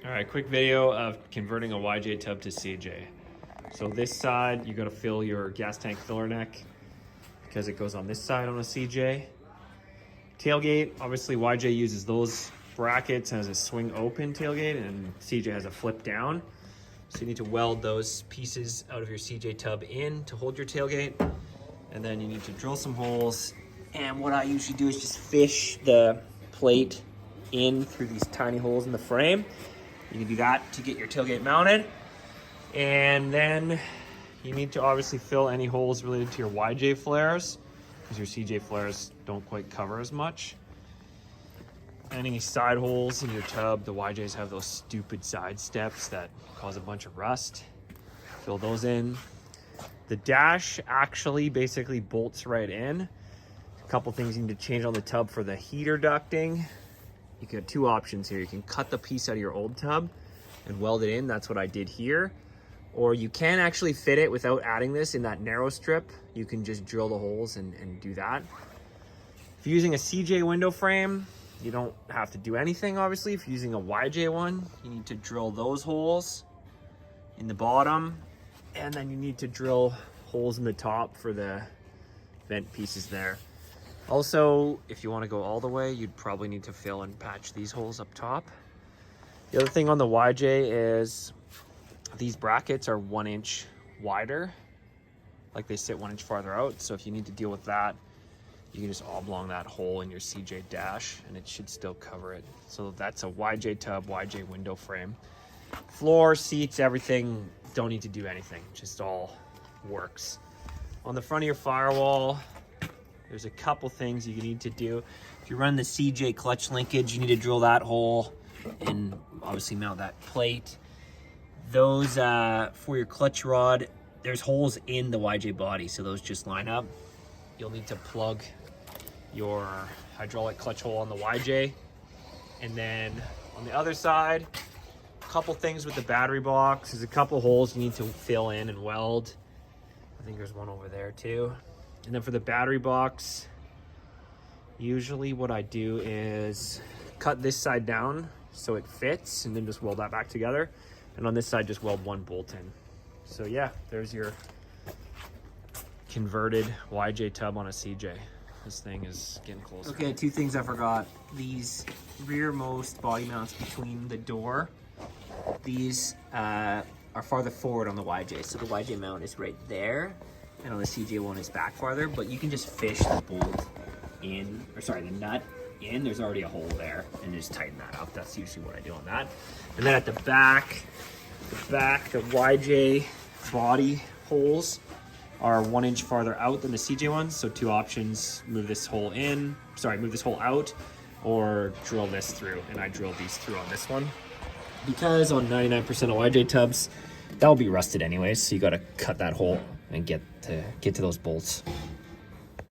All right, quick video of converting a YJ tub to CJ. So this side, you gotta fill your gas tank filler neck because it goes on this side on a CJ. Tailgate, obviously YJ uses those brackets as a swing open tailgate and CJ has a flip down. So you need to weld those pieces out of your CJ tub in to hold your tailgate. And then you need to drill some holes. And what I usually do is just fish the plate in through these tiny holes in the frame. You can do that to get your tailgate mounted. And then you need to obviously fill any holes related to your YJ flares because your CJ flares don't quite cover as much. Any side holes in your tub, the YJs have those stupid side steps that cause a bunch of rust. Fill those in. The dash actually basically bolts right in. A couple things you need to change on the tub for the heater ducting. You can have two options here. You can cut the piece out of your old tub and weld it in. That's what I did here. Or you can actually fit it without adding this in that narrow strip. You can just drill the holes and do that. If you're using a CJ window frame, you don't have to do anything, obviously. If you're using a YJ one, you need to drill those holes in the bottom, and then you need to drill holes in the top for the vent pieces there. Also, if you want to go all the way, you'd probably need to fill and patch these holes up top. The other thing on the YJ is these brackets are 1 inch wider, like they sit 1 inch farther out. So if you need to deal with that, you can just oblong that hole in your CJ dash and it should still cover it. So that's a YJ tub, YJ window frame. Floor, seats, everything, don't need to do anything, just all works. On the front of your firewall, there's a couple things you need to do. If you run the CJ clutch linkage, you need to drill that hole and obviously mount that plate. Those, for your clutch rod, there's holes in the YJ body, so those just line up. You'll need to plug your hydraulic clutch hole on the YJ. And then on the other side, a couple things with the battery box. There's a couple holes you need to fill in and weld. I think there's one over there too. And then for the battery box, usually what I do is cut this side down so it fits and then just weld that back together. And on this side, just weld one bolt in. So yeah, there's your converted YJ tub on a CJ. This thing is getting closer. Okay, two things I forgot. These rearmost body mounts between the door, these are farther forward on the YJ. So the YJ mount is right there. And on the CJ one, it's back farther, but you can just fish the bolt in, or sorry, the nut in. There's already a hole there, and just tighten that up. That's usually what I do on that. And then at the back, the YJ body holes are 1 inch farther out than the CJ ones. So two options: move this hole in, move this hole out, or drill this through. And I drilled these through on this one because on 99% of YJ tubs, that'll be rusted anyways. So you got to cut that hole and get to those bolts.